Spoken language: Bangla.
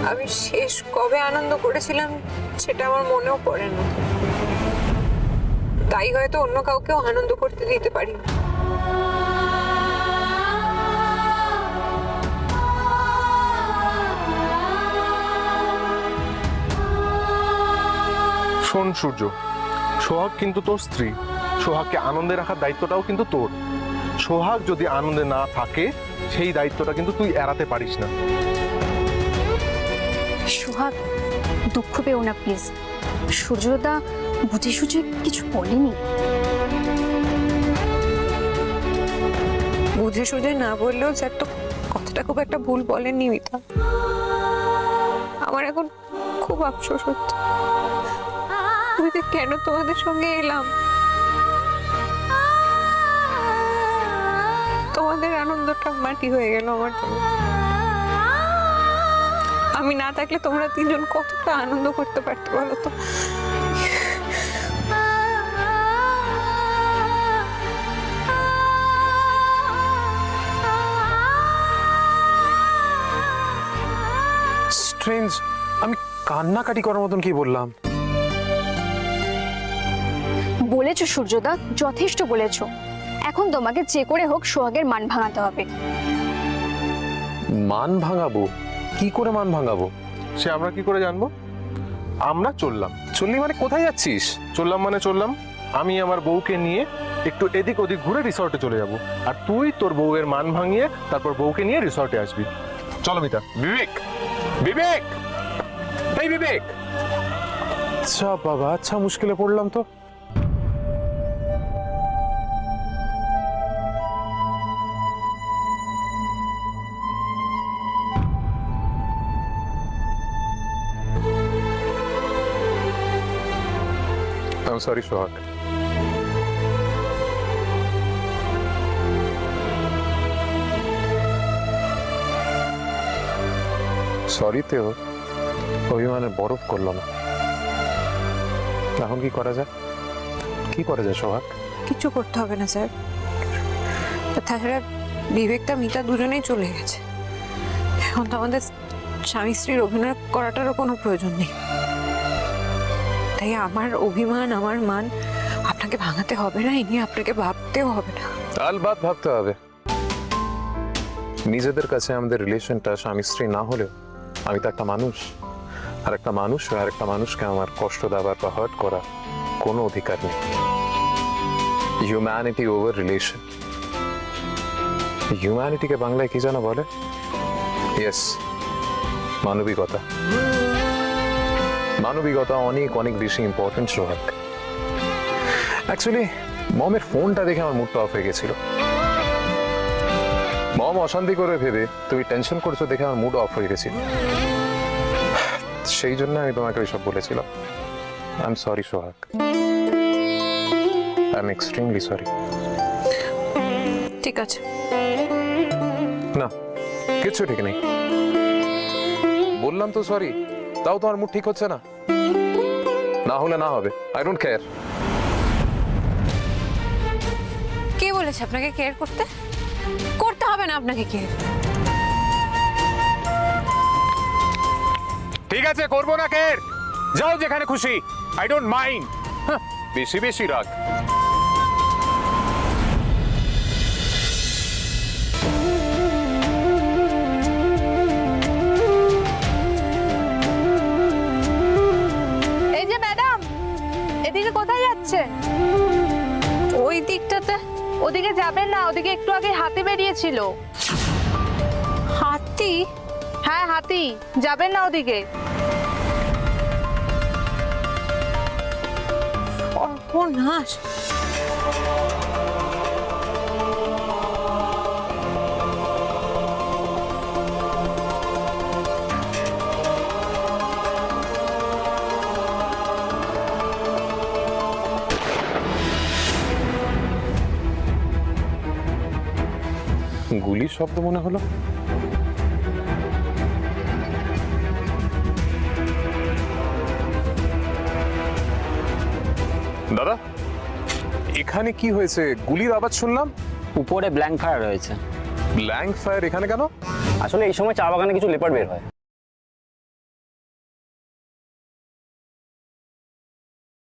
আমি শেষ কবে আনন্দ করেছিলাম সেটা আমার মনেও পড়ে না। তাই হয়তো অন্য কাউকেও আনন্দ করতে দিতে পারি না। শোন সূর্য, সোহাগ কিন্তু তোর স্ত্রী। সোহাগকে আনন্দে রাখার দায়িত্বটাও কিন্তু তোর। সোহাগ যদি আনন্দে না থাকে সেই দায়িত্বটা কিন্তু তুই এড়াতে পারিস না। সোহাগ, দুঃখ পেও না প্লিজ। সূর্যদা বুঝে সুঝে কিছু বলেনি। বুঝে সুঝে না বললেও স্যার তো কথাটা খুব একটা ভুল বলেননি মিতা। আমার এখন খুব আফসোস হচ্ছে আমি যে কেন তোমাদের সঙ্গে এলাম। তোমাদের আনন্দটা মাটি হয়ে গেল আমার জন্য। আমি না থাকলে তোমরা তিনজন কতটা আনন্দ করতে পারতে বলো তো। স্ট্রেঞ্জ, আমি কান্নাকাটি করার মতন কি বললাম? বলেছো সূর্যদা, যথেষ্ট বলেছো। এখন তোমাকে যে করে হোক সোহাগের মান ভাঙাতে হবে। মান ভাঙাবো? কি করে মান ভাঙাবো? সে আমরা কি করে জানবো? আমরা চললাম। চললি মানে কোথায় যাচ্ছিস? চললাম মানে চললাম। আমি আমার বউকে নিয়ে একটু এদিক ওদিক ঘুরে রিসর্টে চলে যাব, আর তুই তোর বউয়ের মান ভাঙিয়ে তারপর বউকে নিয়ে রিসর্টে আসবি। চলো মিতা। বিবেক, বিবেক, এই বিবেক! আচ্ছা বাবা, আচ্ছা মুশকিলে পড়লাম তো। I'm sorry, সোহাগ। সরিতেও অভিমানের বরফ করলো না। এখন কি করা যায়? কি করা যায় সোহাগ? কিছু করতে হবে না স্যার। তাছাড়া বিবেকটা মিতা দুজনেই চলে গেছে। এখন তো আমাদের স্বামী স্ত্রীর অভিনয় করাটারও কোনো প্রয়োজন নেই। তাই আমার অভিমান, আমার মান আপনাকে ভাঙাতে হবে না, এ নিয়ে আপনাকে ভাবতেও হবে না। আলবাত ভাবতে হবে। নিজেদের কাছে আমাদের রিলেশনটা স্বামী স্ত্রী না হলেও আমি তো একটা মানুষ, আর একটা মানুষ আর একটা মানুষকে আমার কষ্ট দেওয়ার বা হার্ট করা কোনো অধিকার নেই। Humanity over relation. হিউম্যানিটিকে বাংলায় কি যেন বলে? ইয়েস, মানবিকতা। মানবিকতা অনেক অনেক বেশি ইম্পর্টেন্ট সোহাগ। অ্যাকচুয়ালি মমের ফোনটা দেখে আমার মুডটা অফ হয়ে গেছিল। মম অশান্তি করে ভেবে তুমি টেনশন করছো দেখে আমার মুড অফ হয়ে গেছিল। সেই জন্য আমি তোমাকে ওইসব বলেছিলাম। I am sorry Sohag, I am extremely sorry. ঠিক আছে। না, কিচ্ছু ঠিক নেই। বললাম তো সরি, তাও তোমার মুড ঠিক হচ্ছে না। না হলে না হবে, আই ডোন্ট কেয়ার। কে বলেছে আপনাকে কেয়ার করতে? করতে হবে না আপনাকে কেয়ার। ঠিক আছে, করবো না কেয়ার। যাও যেখানে খুশি, আই ডোন্ট মাইন্ড। বেশি বেশি রাগ। এই যে ম্যাডাম, এদিকে কোথায় যাচ্ছেন? ওই দিকটাতে। ওদিকে যাবেন না, ওদিকে একটু আগে হাতি বেরিয়েছিল। হাতি? হ্যাঁ হাতি, যাবেন না ওদিকে। সর্বনাশ! গুলির শব্দ মনে হলো। দাদা, এখানে কি হয়েছে? গুলির আওয়াজ শুনলাম। উপরে ব্ল্যাঙ্ক ফায়ার হয়েছে। ব্ল্যাঙ্ক ফায়ার এখানে কেন? আসলে এই সময় চা বাগানে কিছু লেপার্ড বের হয়।